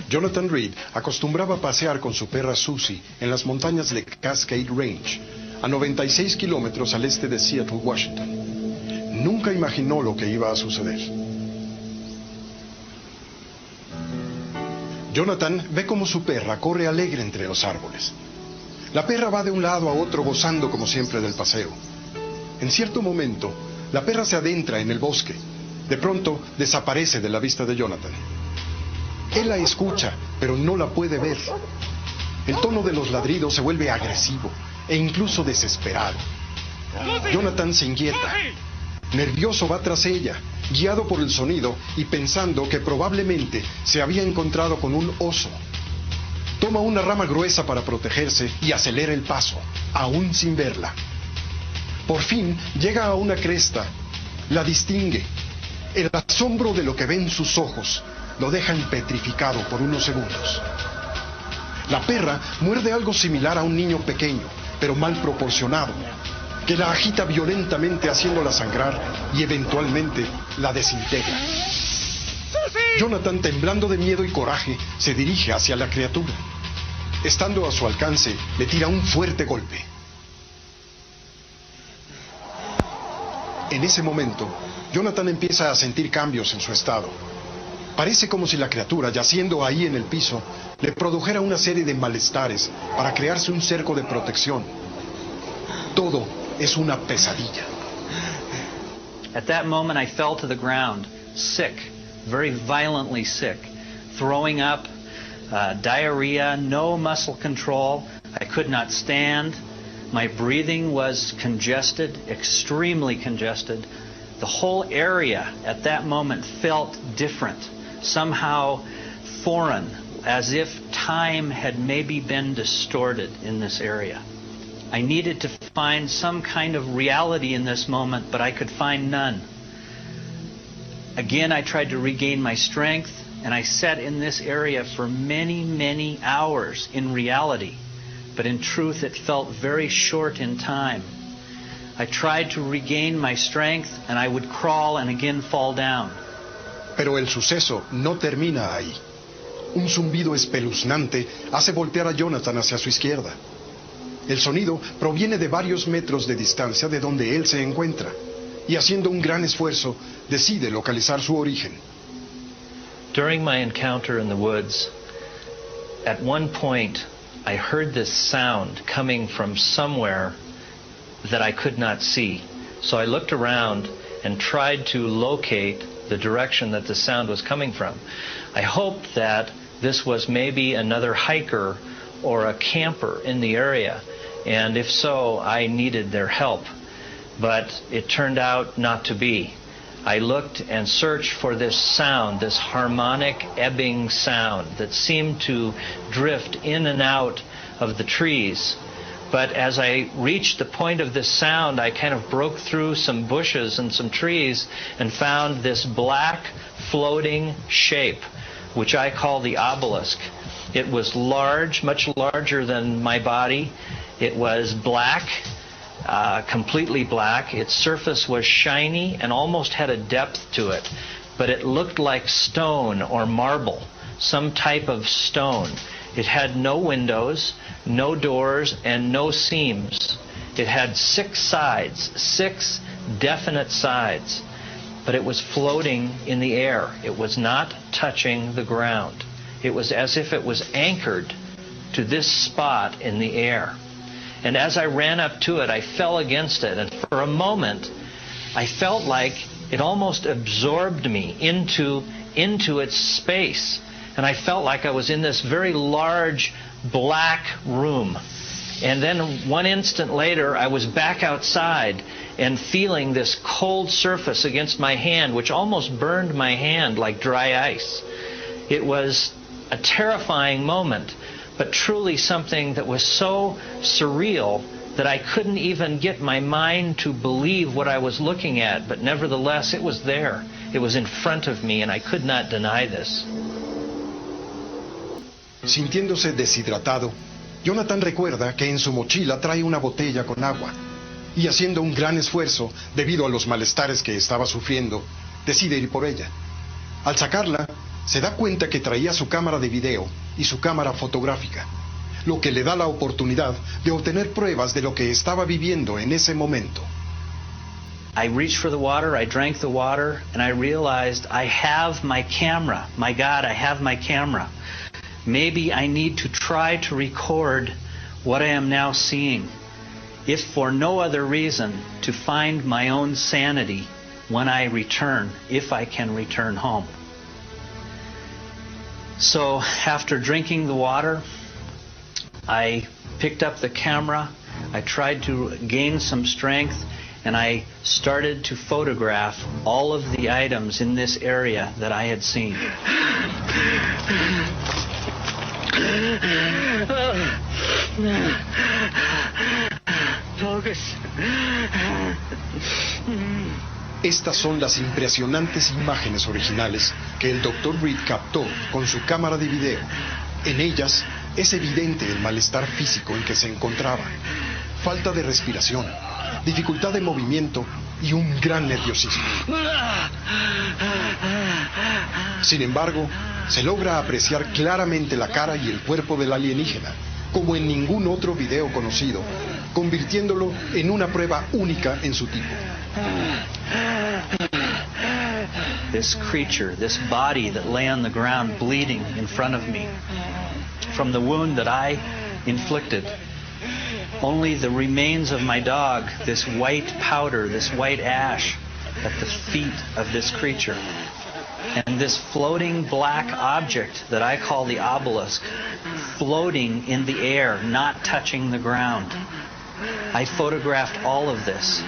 Jonathan Reed acostumbraba pasear con su perra Susie en las montañas de Cascade Range, a 96 kilómetros al este de Seattle, Washington. Nunca imaginó lo que iba a suceder. Jonathan ve cómo su perra corre alegre entre los árboles. La perra va de un lado a otro gozando como siempre del paseo. En cierto momento, la perra se adentra en el bosque. De pronto, desaparece de la vista de Jonathan. Él la escucha, pero no la puede ver. El tono de los ladridos se vuelve agresivo e incluso desesperado. Jonathan se inquieta. Nervioso va tras ella, guiado por el sonido y pensando que probablemente se había encontrado con un oso. Toma una rama gruesa para protegerse y acelera el paso, aún sin verla. Por fin llega a una cresta. La distingue. El asombro de lo que ve en sus ojos lo dejan petrificado por unos segundos. La perra muerde algo similar a un niño pequeño, pero mal proporcionado, que la agita violentamente haciéndola sangrar y eventualmente la desintegra. Jonathan, temblando de miedo y coraje, se dirige hacia la criatura. Estando a su alcance, le tira un fuerte golpe. En ese momento, Jonathan empieza a sentir cambios en su estado. Parece como si la criatura, yaciendo ahí en el piso, le produjera una serie de malestares para crearse un cerco de protección. Todo es una pesadilla. At that moment I fell to the ground, sick, very violently sick, throwing up, diarrhea, no muscle control. I could not stand. My breathing was congested, extremely congested. The whole area at that moment felt different, somehow foreign, as if time had maybe been distorted in this area. I needed to find some kind of reality in this moment, but I could find none. Again, I tried to regain my strength, and I sat in this area for many, many hours in reality, but in truth it felt very short in time. I tried to regain my strength, and I would crawl and again fall down. Pero el suceso no termina ahí. Un zumbido espeluznante hace voltear a Jonathan hacia su izquierda. El sonido proviene de varios metros de distancia de donde él se encuentra, y haciendo un gran esfuerzo, decide localizar su origen. During my encounter in the woods, at one point, I heard this sound coming from somewhere that I could not see. So I looked around and tried to locate the direction that the sound was coming from. I hoped that this was maybe another hiker or a camper in the area, and if so, I needed their help. But it turned out not to be. I looked and searched for this sound, this harmonic ebbing sound that seemed to drift in and out of the trees. But as I reached the point of this sound, I kind of broke through some bushes and some trees and found this black floating shape, which I call the obelisk. It was large, much larger than my body. It was black, completely black. Its surface was shiny and almost had a depth to it, but it looked like stone or marble, some type of stone. It had no windows, no doors, and no seams. It had 6 sides, 6 definite sides, but it was floating in the air. It was not touching the ground. It was as if it was anchored to this spot in the air. And as I ran up to it, I fell against it, and for a moment, I felt like it almost absorbed me into its space. And I felt like I was in this very large black room. And then one instant later, I was back outside and feeling this cold surface against my hand, which almost burned my hand like dry ice. It was a terrifying moment, but truly something that was so surreal that I couldn't even get my mind to believe what I was looking at. But nevertheless, it was there. It was in front of me, and I could not deny this. Sintiéndose deshidratado, Jonathan recuerda que en su mochila trae una botella con agua, y haciendo un gran esfuerzo, debido a los malestares que estaba sufriendo, decide ir por ella. Al sacarla, se da cuenta que traía su cámara de video y su cámara fotográfica, lo que le da la oportunidad de obtener pruebas de lo que estaba viviendo en ese momento. I reached for the water, I drank the water, and I realized I have my camera. My God, I have my camera. Maybe I need to try to record what I am now seeing, if for no other reason, to find my own sanity when I return, if I can return home. So after drinking the water, I picked up the camera, I tried to gain some strength, and I started to photograph all of the items in this area that I had seen. Focus. Estas son las impresionantes imágenes originales que el Dr. Reed captó con su cámara de video. En ellas es evidente el malestar físico en que se encontraba, falta de respiración, dificultad de movimiento y un gran nerviosismo. Sin embargo, se logra apreciar claramente la cara y el cuerpo del alienígena, como en ningún otro video conocido, convirtiéndolo en una prueba única en su tipo. This creature, this body that lay on the ground bleeding in front of me, from the wound that I inflicted, only the remains of my dog, this white powder, this white ash at the feet of this creature, and this floating black object that I call the obelisk, floating in the air, not touching the ground. I photographed all of this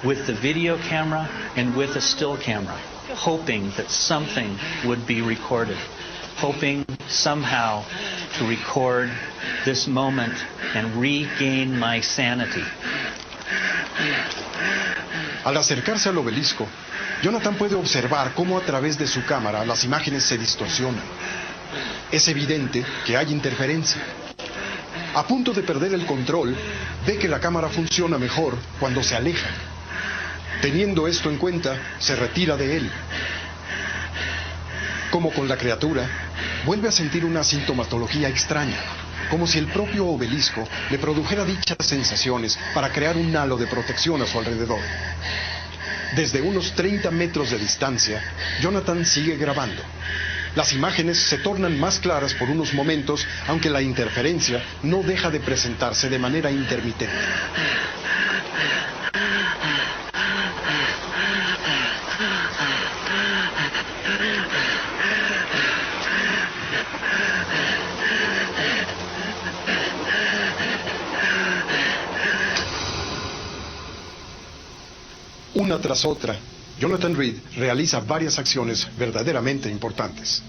with the video camera and with a still camera, hoping that something would be recorded, hoping somehow to record this moment and regain my sanity. Al acercarse al obelisco, Jonathan puede observar cómo a través de su cámara las imágenes se distorsionan. Es evidente que hay interferencia. A punto de perder el control, ve que la cámara funciona mejor cuando se aleja. Teniendo esto en cuenta, se retira de él. Como con la criatura, vuelve a sentir una sintomatología extraña, como si el propio obelisco le produjera dichas sensaciones para crear un halo de protección a su alrededor. Desde unos 30 metros de distancia, Jonathan sigue grabando. Las imágenes se tornan más claras por unos momentos, aunque la interferencia no deja de presentarse de manera intermitente. Una tras otra, Jonathan Reed realiza varias acciones verdaderamente importantes,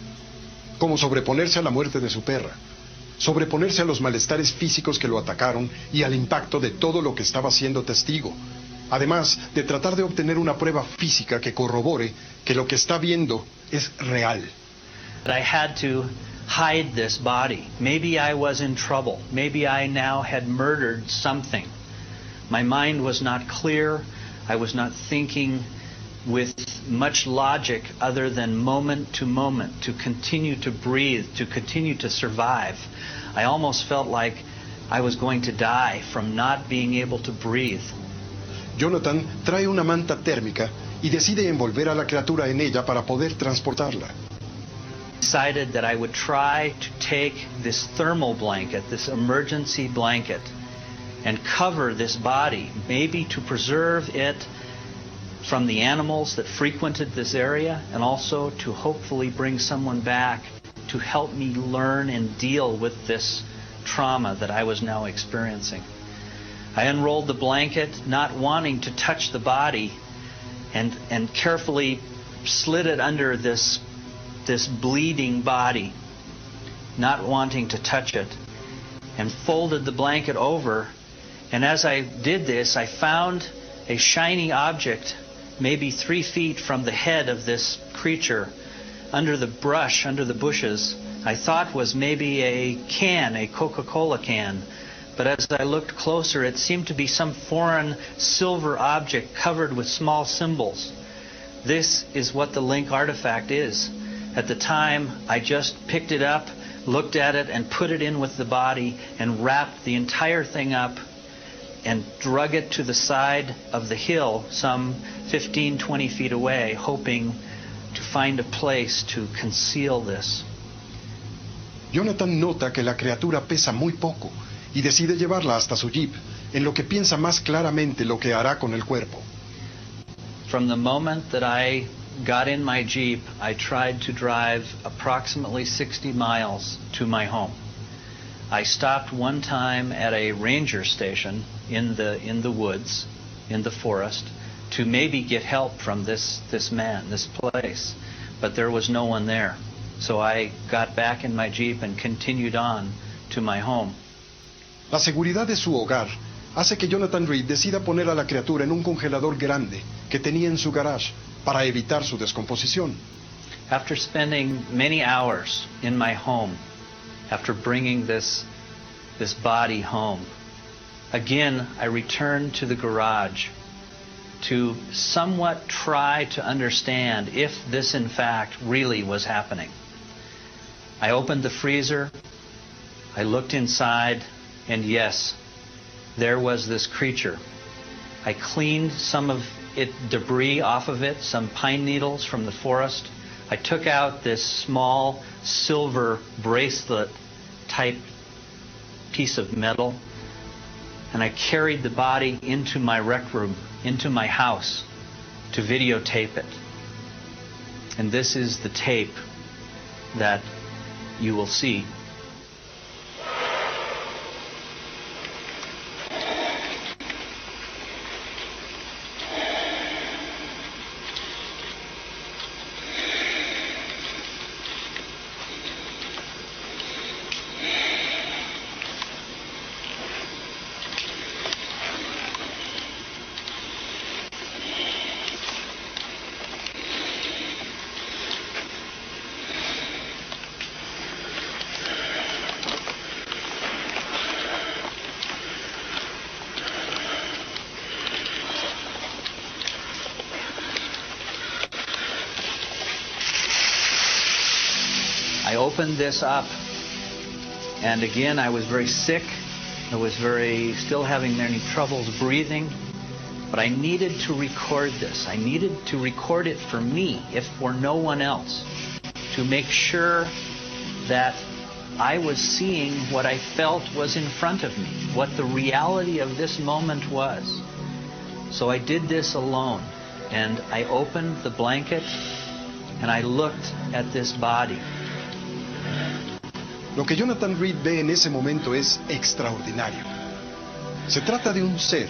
como sobreponerse a la muerte de su perra, sobreponerse a los malestares físicos que lo atacaron y al impacto de todo lo que estaba siendo testigo, además de tratar de obtener una prueba física que corrobore que lo que está viendo es real. I had to hide this body. Maybe I was in trouble. Maybe I now had murdered something. My mind was not clear. I was not thinking with much logic other than moment, to continue to breathe, to continue to survive. I almost felt like I was going to die from not being able to breathe. Jonathan trae una manta térmica y decide envolver a la criatura en ella para poder transportarla. Decided that I would try to take this thermal blanket, this emergency blanket, and cover this body, maybe to preserve it from the animals that frequented this area, and also to hopefully bring someone back to help me learn and deal with this trauma that I was now experiencing. I unrolled the blanket, not wanting to touch the body, and carefully slid it under this bleeding body, not wanting to touch it, and folded the blanket over. And as I did this, I found a shiny object, maybe 3 feet from the head of this creature, under the brush, under the bushes. I thought was maybe a can, a Coca-Cola can. But as I looked closer, it seemed to be some foreign silver object covered with small symbols. This is what the Link artifact is. At the time, I just picked it up, looked at it, and put it in with the body and wrapped the entire thing up and drug it to the side of the hill some 15, 20 feet away, hoping to find a place to conceal this. Jonathan nota que la criatura pesa muy poco y decide llevarla hasta su jeep, en lo que piensa más claramente lo que hará con el cuerpo. From the moment that I got in my Jeep, I tried to drive approximately 60 miles to my home. I stopped one time at a ranger station in the woods, in the forest, to maybe get help from this man, this place, but there was no one there. So I got back in my Jeep and continued on to my home. La seguridad de su hogar hace que Jonathan Reed decida poner a la criatura en un congelador grande que tenía en su garage para evitar su descomposición. After spending many hours in my home, after bringing this body home, again I returned to the garage to somewhat try to understand if this in fact really was happening. I opened the freezer, I looked inside, and yes, there was this creature. I cleaned some of debris off of it, some pine needles from the forest. I took out this small silver bracelet type piece of metal, and I carried the body into my rec room, into my house, to videotape it. And this is the tape that you will see. I opened this up, and again I was very sick. I was still having many troubles breathing, but I needed to record this. I needed to record it for me, if for no one else, to make sure that I was seeing what I felt was in front of me, what the reality of this moment was. So I did this alone, and I opened the blanket, and I looked at this body. Lo que Jonathan Reed ve en ese momento es extraordinario. Se trata de un ser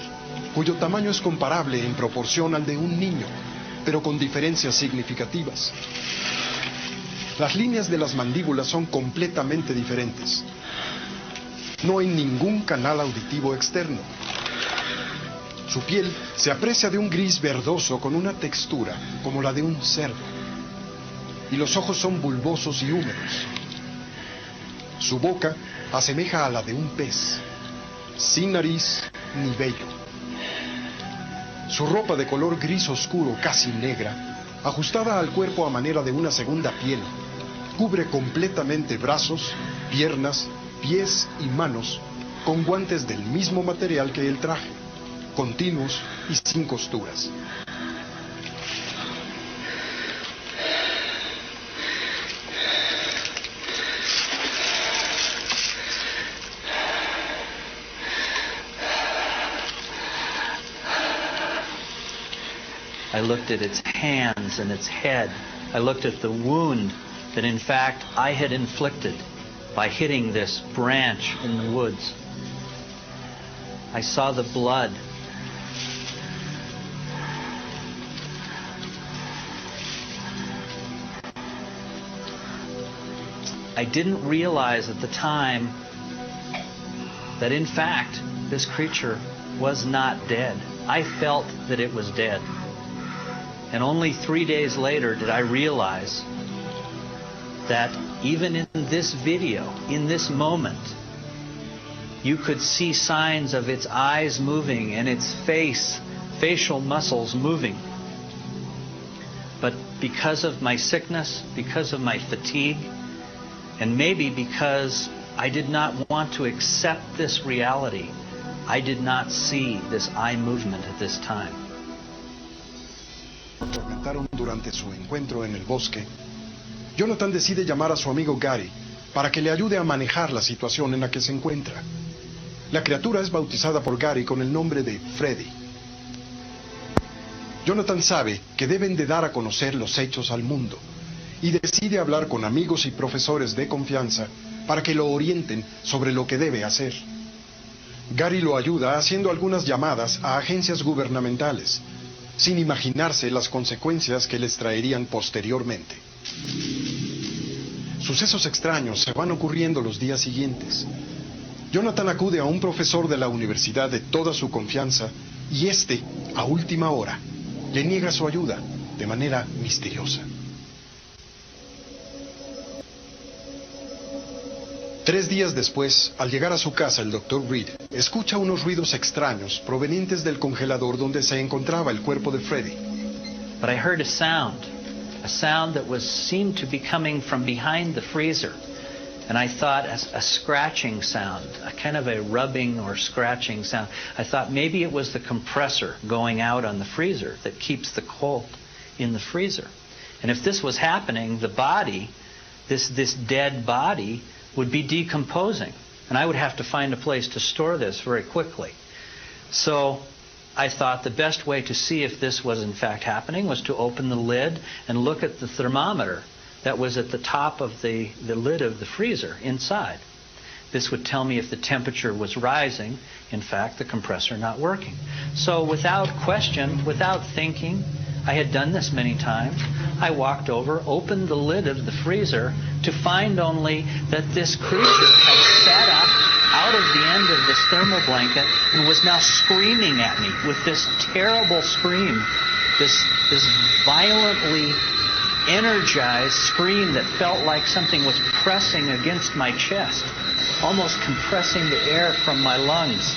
cuyo tamaño es comparable en proporción al de un niño, pero con diferencias significativas. Las líneas de las mandíbulas son completamente diferentes. No hay ningún canal auditivo externo. Su piel se aprecia de un gris verdoso con una textura como la de un cerdo. Y los ojos son bulbosos y húmedos. Su boca asemeja a la de un pez, sin nariz ni vello. Su ropa de color gris oscuro, casi negra, ajustada al cuerpo a manera de una segunda piel, cubre completamente brazos, piernas, pies y manos con guantes del mismo material que el traje, continuos y sin costuras. I looked at its hands and its head. I looked at the wound that in fact I had inflicted by hitting this branch in the woods. I saw the blood. I didn't realize at the time that in fact this creature was not dead. I felt that it was dead. And only 3 days later did I realize that even in this video, in this moment, you could see signs of its eyes moving and its facial muscles moving. But because of my sickness, because of my fatigue, and maybe because I did not want to accept this reality, I did not see this eye movement at this time. Atormentaron durante su encuentro en el bosque. Jonathan decide llamar a su amigo Gary para que le ayude a manejar la situación en la que se encuentra. La criatura es bautizada por Gary con el nombre de Freddy. Jonathan sabe que deben de dar a conocer los hechos al mundo y decide hablar con amigos y profesores de confianza para que lo orienten sobre lo que debe hacer. Gary lo ayuda haciendo algunas llamadas a agencias gubernamentales, sin imaginarse las consecuencias que les traerían posteriormente. Sucesos extraños se van ocurriendo los días siguientes. Jonathan acude a un profesor de la universidad de toda su confianza y este, a última hora, le niega su ayuda de manera misteriosa. 3 días después, al llegar a su casa, el Dr. Reed escucha unos ruidos extraños provenientes del congelador donde se encontraba el cuerpo de Freddy. But I heard a sound that seemed to be coming from behind the freezer. And I thought a scratching sound, a kind of a rubbing or scratching sound. I thought maybe it was the compressor going out on the freezer that keeps the cold in the freezer. And if this was happening, the body, this dead body, would be decomposing. And I would have to find a place to store this very quickly. So I thought the best way to see if this was in fact happening was to open the lid and look at the thermometer that was at the top of the lid of the freezer inside. This would tell me if the temperature was rising, in fact, the compressor not working. So without question, without thinking, I had done this many times, I walked over, opened the lid of the freezer to find only that this creature had sat up out of the end of this thermal blanket and was now screaming at me with this terrible scream, this violently energized scream that felt like something was pressing against my chest, almost compressing the air from my lungs.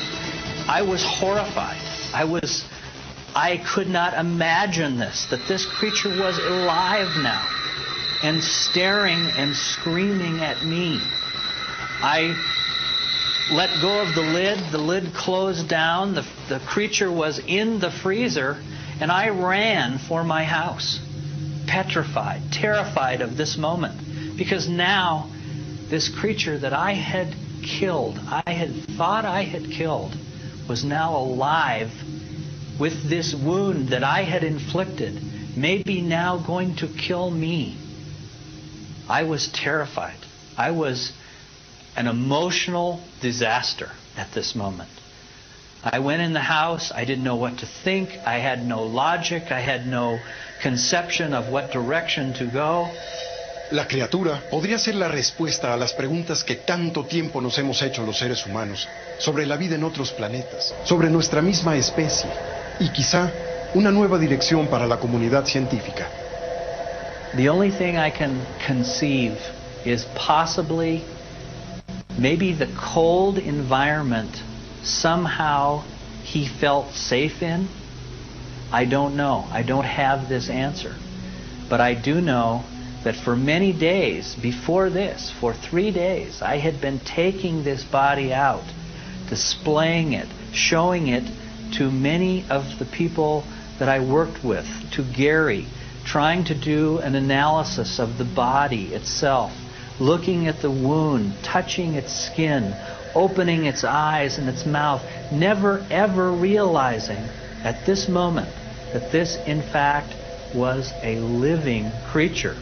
I was horrified. I could not imagine that this creature was alive now and staring and screaming at me. I let go of the lid closed down, the creature was in the freezer, and I ran for my house. Petrified, terrified of this moment, because now this creature that I had killed, I had thought I had killed, was now alive with this wound that I had inflicted, maybe now going to kill me. I was terrified. I was an emotional disaster at this moment. I went in the house. I didn't know what to think. I had no logic. I had no conception of what direction to go. La criatura podría ser la respuesta a las preguntas que tanto tiempo nos hemos hecho los seres humanos sobre la vida en otros planetas, sobre nuestra misma especie y quizá una nueva dirección para la comunidad científica. The only thing I can conceive is possibly maybe the cold environment somehow he felt safe in. I don't know. I don't have this answer. But I do know that for many days before this, for 3 days, I had been taking this body out, displaying it, showing it to many of the people that I worked with, to Gary, trying to do an analysis of the body itself, looking at the wound, touching its skin, opening its eyes and its mouth, never ever realizing at this moment that this in fact was a living creature,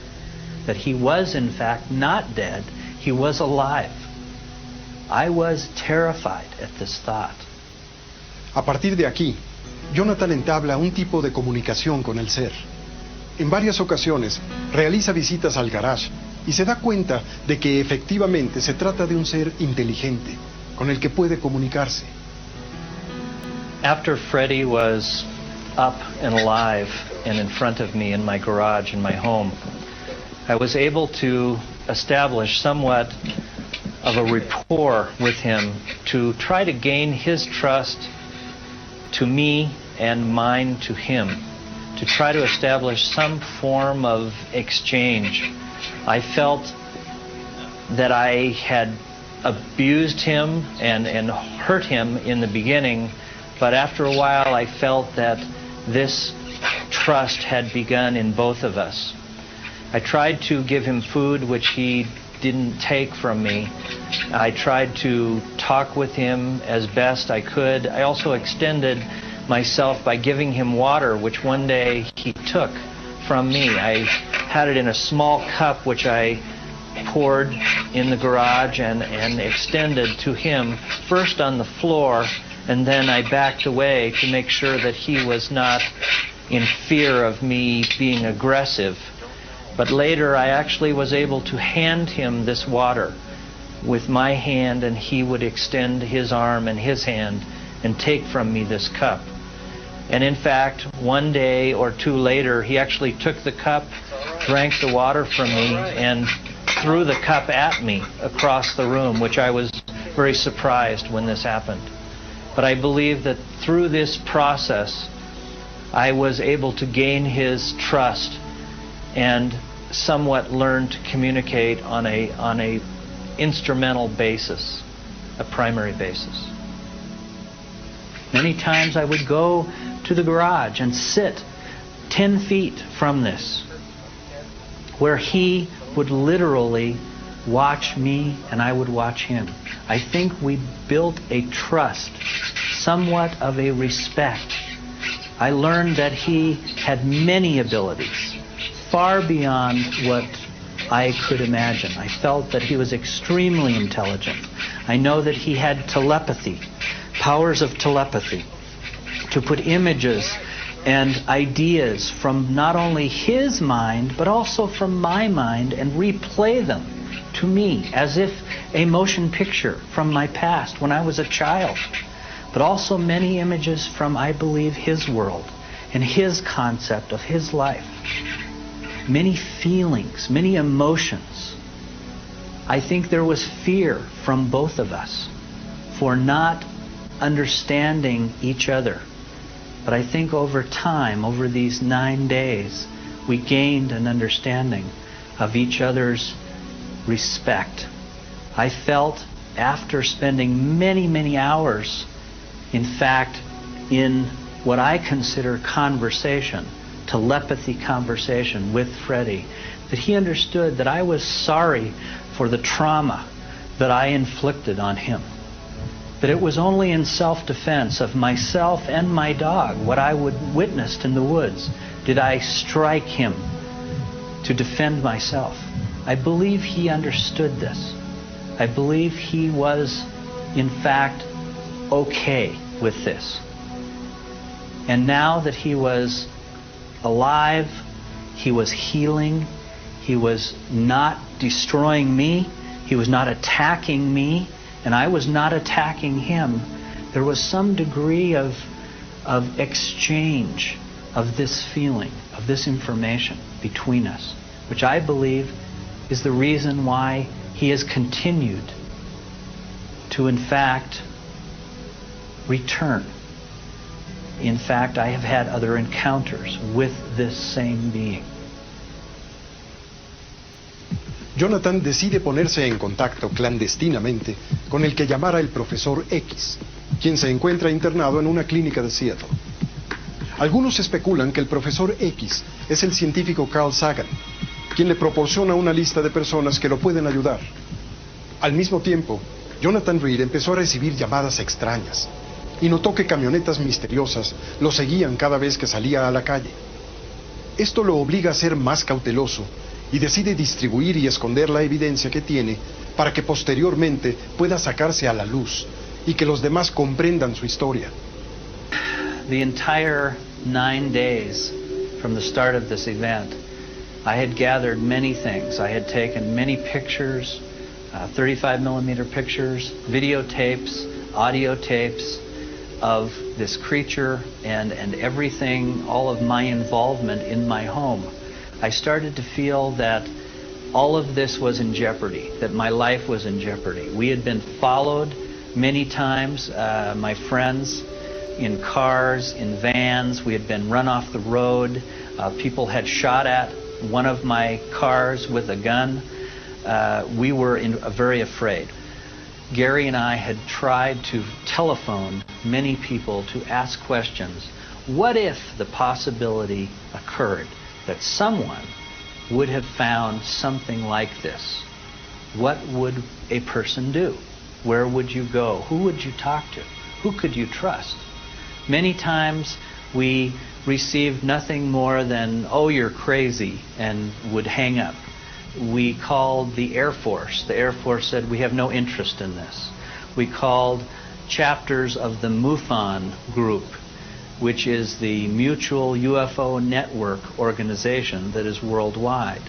that he was in fact not dead, he was alive. I was terrified at this thought. A partir de aquí, Jonathan entabla un tipo de comunicación con el ser. En varias ocasiones realiza visitas al garage y se da cuenta de que efectivamente se trata de un ser inteligente con el que puede comunicarse. After Freddy was up and alive and in front of me in my garage in my home, I was able to establish somewhat of a rapport with him to try to gain his trust to me and mine to him, to try to establish some form of exchange. I felt that I had abused him and hurt him in the beginning, but after a while I felt that this trust had begun in both of us. I tried to give him food, which he didn't take from me. I tried to talk with him as best I could. I also extended myself by giving him water, which one day he took from me. I had it in a small cup, which I poured in the garage and extended to him, first on the floor, and then I backed away to make sure that he was not in fear of me being aggressive. But later I actually was able to hand him this water with my hand, and he would extend his arm and his hand and take from me this cup. And in fact, one day or two later, he actually took the cup, drank the water from me, and threw the cup at me across the room, which I was very surprised when this happened. But I believe that through this process, I was able to gain his trust and somewhat learn to communicate on a instrumental basis, a primary basis. Many times I would go to the garage and sit 10 feet from this, where he would literally watch me and I would watch him. I think we built a trust, somewhat of a respect. I learned that he had many abilities, far beyond what I could imagine. I felt that he was extremely intelligent. I know that he had telepathy, powers of telepathy, to put images and ideas from not only his mind, but also from my mind, and replay them to me as if a motion picture from my past when I was a child. But also many images from, I believe, his world and his concept of his life. Many feelings, many emotions. I think there was fear from both of us for not understanding each other. But I think over time, over these 9 days, we gained an understanding of each other's respect. I felt after spending many, many hours, in fact, in what I consider conversation, telepathy conversation with Freddie, that he understood that I was sorry for the trauma that I inflicted on him. That it was only in self-defense of myself and my dog, what I witnessed in the woods, did I strike him to defend myself. I believe he understood this. I believe he was, in fact, okay with this. And now that he was alive, he was healing, he was not destroying me, he was not attacking me, and I was not attacking him, there was some degree of exchange of this feeling, of this information between us, which I believe is the reason why he has continued to, in fact, return. In fact, I have had other encounters with this same being. Jonathan decide ponerse en contacto clandestinamente con el que llamara el profesor X, quien se encuentra internado en una clínica de Seattle. Algunos especulan que el profesor X es el científico Carl Sagan, quien le proporciona una lista de personas que lo pueden ayudar. Al mismo tiempo, Jonathan Reed empezó a recibir llamadas extrañas y notó que camionetas misteriosas lo seguían cada vez que salía a la calle. Esto lo obliga a ser más cauteloso y decide distribuir y esconder la evidencia que tiene para que posteriormente pueda sacarse a la luz y que los demás comprendan su historia. The entire 9 days from the start of this event, I had gathered many things. I had taken many pictures, 35 millimeter pictures, videotapes, audio tapes of this creature and everything, all of my involvement in my home. I started to feel that all of this was in jeopardy, that my life was in jeopardy. We had been followed many times. My friends in cars, in vans. We had been run off the road. People had shot at one of my cars with a gun. We were very afraid. Gary and I had tried to telephone many people to ask questions. What if the possibility occurred that someone would have found something like this? What would a person do? Where would you go? Who would you talk to? Who could you trust? Many times we received nothing more than, "Oh, you're crazy," and would hang up. We called the Air Force. The Air Force said, "We have no interest in this." We called chapters of the MUFON group, which is the Mutual UFO Network organization that is worldwide.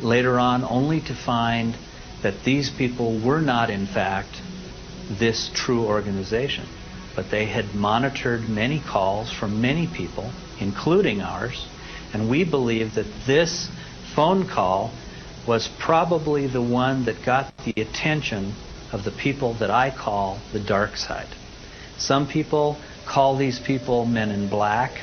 Later on, only to find that these people were not, in fact, this true organization, but they had monitored many calls from many people, including ours, and we believe that this phone call was probably the one that got the attention of the people that I call the dark side. Some people call these people men in black.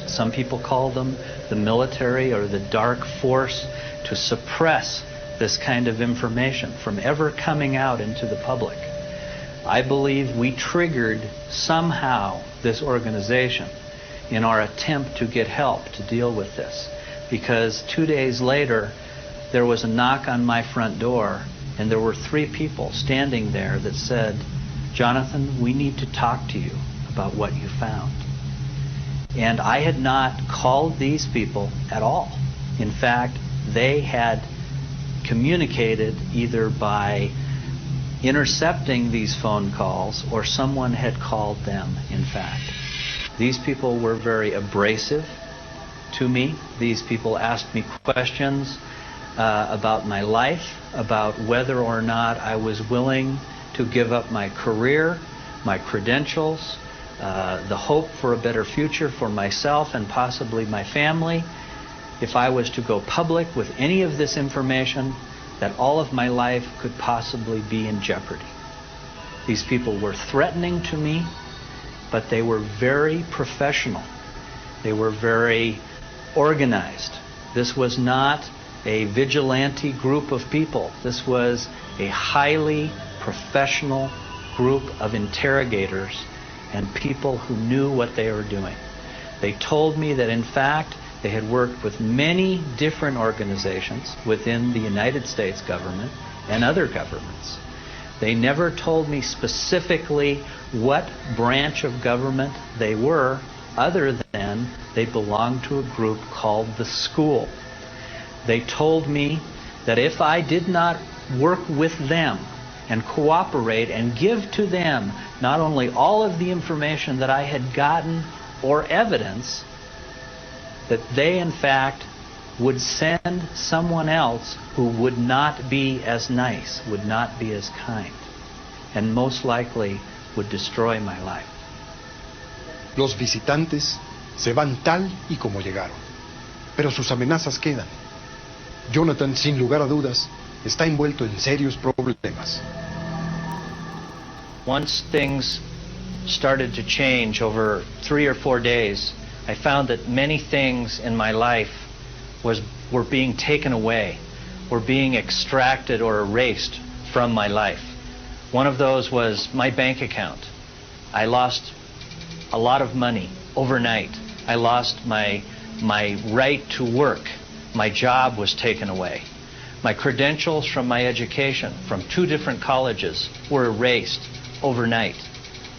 Some people call them the military or the dark force to suppress this kind of information from ever coming out into the public. I believe we triggered somehow this organization in our attempt to get help to deal with this, because 2 days later there was a knock on my front door and there were 3 people standing there that said, "Jonathan, we need to talk to you about what you found." And I had not called these people at all. In fact, they had communicated either by intercepting these phone calls or someone had called them, in fact. These people were very abrasive to me. These people asked me questions about my life, about whether or not I was willing to give up my career, my credentials, the hope for a better future for myself and possibly my family. If I was to go public with any of this information, that all of my life could possibly be in jeopardy. These people were threatening to me, but they were very professional. They were very organized. This was not a vigilante group of people. This was a highly professional group of interrogators and people who knew what they were doing. They told me that, in fact, they had worked with many different organizations within the United States government and other governments. They never told me specifically what branch of government they were, other than they belonged to a group called the School. They told me that if I did not work with them and cooperate and give to them not only all of the information that I had gotten or evidence, that they in fact would send someone else who would not be as nice, would not be as kind, and most likely would destroy my life. Los visitantes se van tal y como llegaron, pero sus amenazas quedan. Jonathan, sin lugar a dudas, está envuelto en serios problemas. Once things started to change over 3 or 4 days, I found that many things in my life were being taken away, were being extracted or erased from my life. One of those was my bank account. I lost a lot of money overnight. I lost my right to work. My job was taken away. My credentials from my education from 2 different colleges were erased overnight.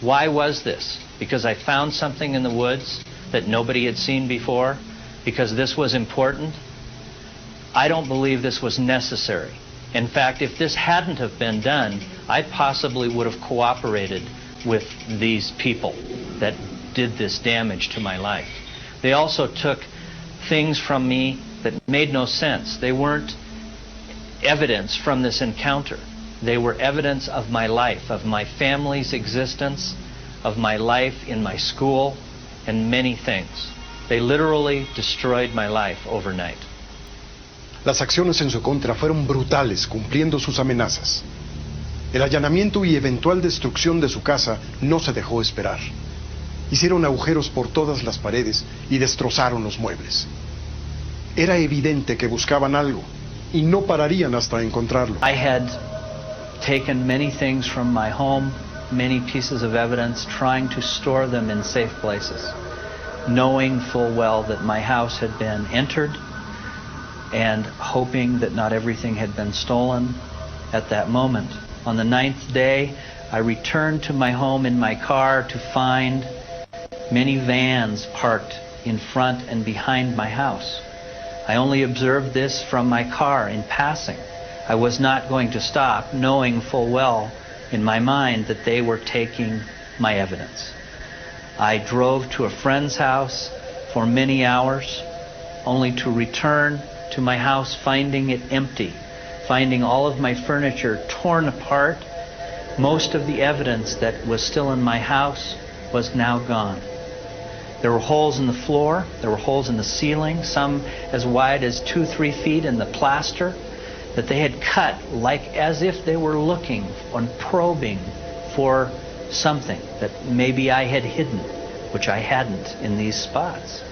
Why was this? Because I found something in the woods that nobody had seen before? Because this was important? I don't believe this was necessary. In fact, if this hadn't have been done, I possibly would have cooperated with these people that did this damage to my life. They also took things from me that made no sense. They weren't evidence from this encounter. They were evidence of my life, of my family's existence, of my life in my school, and many things. They literally destroyed my life overnight. Las acciones en su contra fueron brutales, cumpliendo sus amenazas. El allanamiento y eventual destrucción de su casa no se dejó esperar. Hicieron agujeros por todas las paredes y destrozaron los muebles. Era evidente que buscaban algo y no pararían hasta encontrarlo. I had taken many things from my home, many pieces of evidence, trying to store them in safe places, knowing full well that my house had been entered and hoping that not everything had been stolen at that moment. On the 9th day, I returned to my home in my car to find many vans parked in front and behind my house. I only observed this from my car in passing. I was not going to stop, knowing full well in my mind that they were taking my evidence. I drove to a friend's house for many hours, only to return to my house finding it empty, finding all of my furniture torn apart. Most of the evidence that was still in my house was now gone. There were holes in the floor, there were holes in the ceiling, some as wide as 2-3 feet in the plaster that they had cut like as if they were looking and probing for something that maybe I had hidden, which I hadn't in these spots.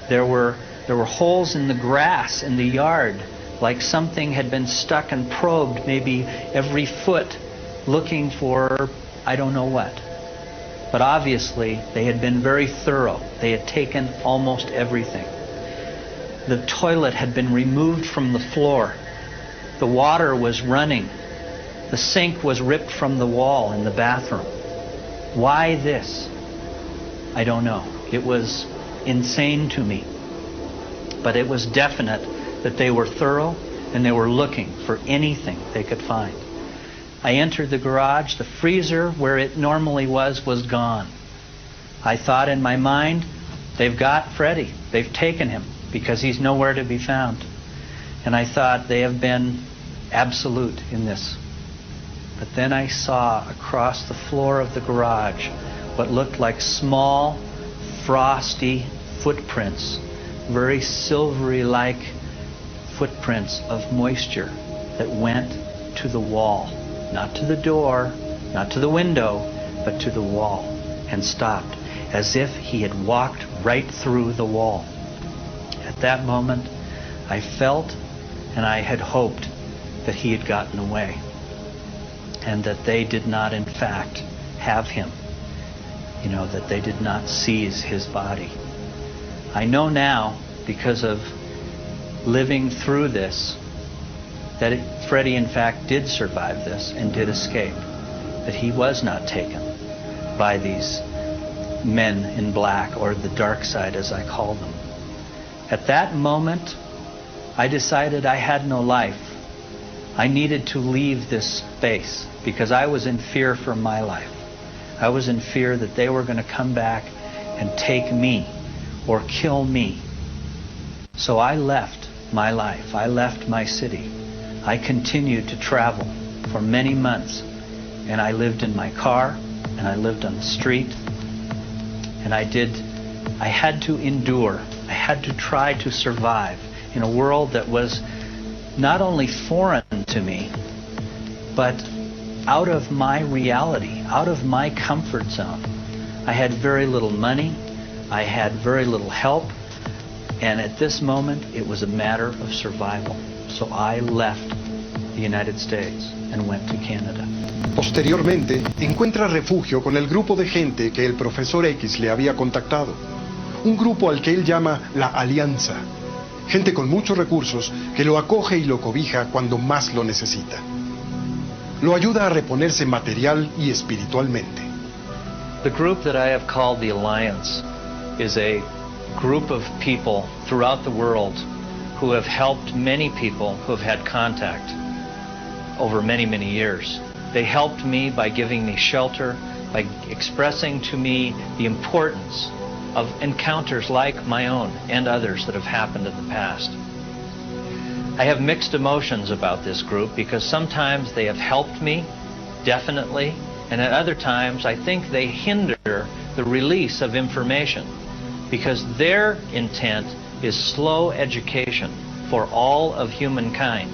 There were holes in the grass in the yard, like something had been stuck and probed maybe every foot looking for I don't know what. But obviously they had been very thorough. They had taken almost everything. The toilet had been removed from the floor. The water was running. The sink was ripped from the wall in the bathroom. Why this? I don't know. It was insane to me. But it was definite that they were thorough and they were looking for anything they could find. I entered the garage. The freezer where it normally was gone. I thought in my mind, they've got Freddie. They've taken him because he's nowhere to be found. And I thought they have been absolute in this. But then I saw across the floor of the garage what looked like small, frosty footprints, very silvery-like footprints of moisture that went to the wall. Not to the door, not to the window, but to the wall, and stopped, as if he had walked right through the wall. At that moment, I felt and I had hoped that he had gotten away, and that they did not, in fact, have him. You know, that they did not seize his body. I know now, because of living through this, that Freddie, in fact, did survive this and did escape. That he was not taken by these men in black, or the dark side, as I call them. At that moment, I decided I had no life. I needed to leave this space because I was in fear for my life. I was in fear that they were going to come back and take me or kill me. So I left my life. I left my city. I continued to travel for many months, and I lived in my car, and I lived on the street, and I had to endure. I had to try to survive in a world that was not only foreign to me, but out of my reality, out of my comfort zone. I had very little money, I had very little help, and at this moment it was a matter of survival. So I left the United States and went to Canada. Posteriormente, encuentra refugio con el grupo de gente que el profesor X le había contactado. Un grupo al que él llama la Alianza. Gente con muchos recursos que lo acoge y lo cobija cuando más lo necesita. Lo ayuda a reponerse material y espiritualmente. The group that I have called the Alliance is a group of people throughout the world who have helped many people who have had contact over many, many years. They helped me by giving me shelter, by expressing to me the importance of encounters like my own and others that have happened in the past. I have mixed emotions about this group because sometimes they have helped me, definitely, and at other times I think they hinder the release of information because their intent is slow education for all of humankind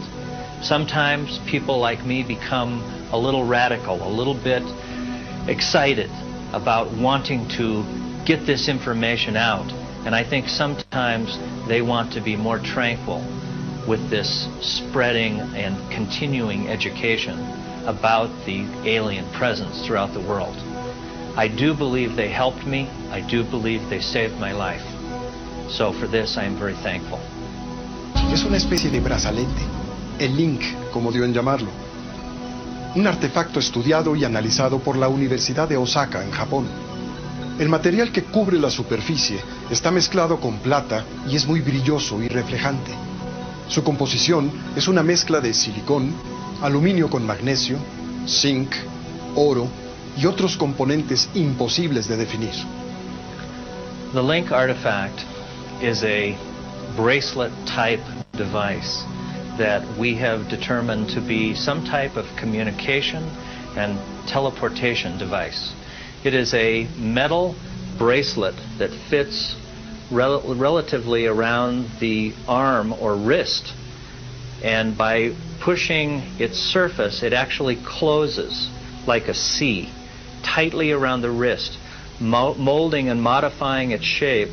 Sometimes people like me become a little radical, a little bit excited about wanting to get this information out. And I think sometimes they want to be more tranquil with this spreading and continuing education about the alien presence throughout the world. I do believe they helped me. I do believe they saved my life. So for this, I am very thankful. Es una especie de brazalete, el Link, como dio en llamarlo. Un artefacto estudiado y analizado por la Universidad de Osaka, en Japón. El material que cubre la superficie está mezclado con plata y es muy brilloso y reflejante. Su composición es una mezcla de silicón, aluminio con magnesio, zinc, oro y otros componentes imposibles de definir. The Link artifact is a bracelet-type device that we have determined to be some type of communication and teleportation device. It is a metal bracelet that fits relatively around the arm or wrist, and by pushing its surface, it actually closes like a C, tightly around the wrist, molding and modifying its shape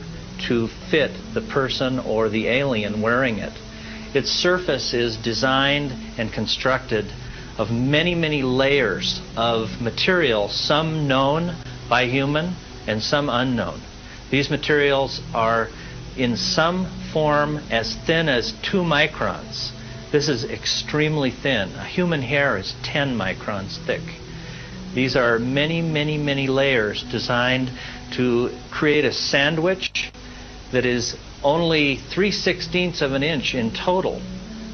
to fit the person or the alien wearing it. Its surface is designed and constructed of many, many layers of material, some known by human and some unknown. These materials are in some form as thin as 2 microns. This is extremely thin. A human hair is 10 microns thick. These are many, many, many layers designed to create a sandwich that is only 3/16 of an inch in total.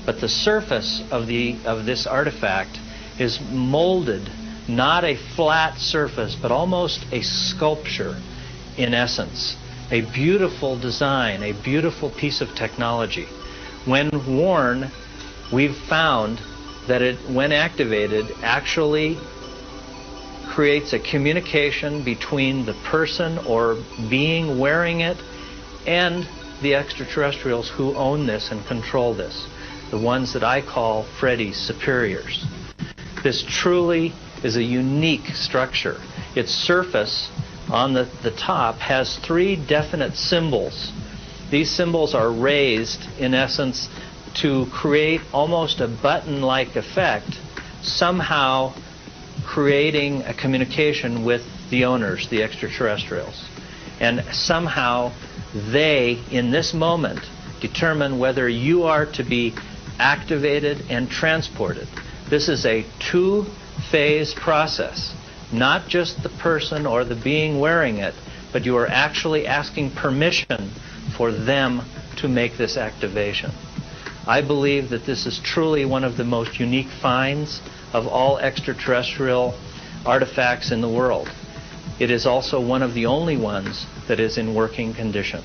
But the surface of this artifact is molded, not a flat surface, but almost a sculpture in essence. A beautiful design, a beautiful piece of technology. When worn, we've found that it, when activated, actually creates a communication between the person or being wearing it and the extraterrestrials who own this and control this, the ones that I call Freddy's superiors. This truly is a unique structure. Its surface on the top has 3 definite symbols. These symbols are raised, in essence, to create almost a button-like effect, somehow creating a communication with the owners, the extraterrestrials. And somehow they, in this moment, determine whether you are to be activated and transported. This is a 2-phase process. Not just the person or the being wearing it, but you are actually asking permission for them to make this activation. I believe that this is truly one of the most unique finds of all extraterrestrial artifacts in the world. It is also one of the only ones that is in working condition.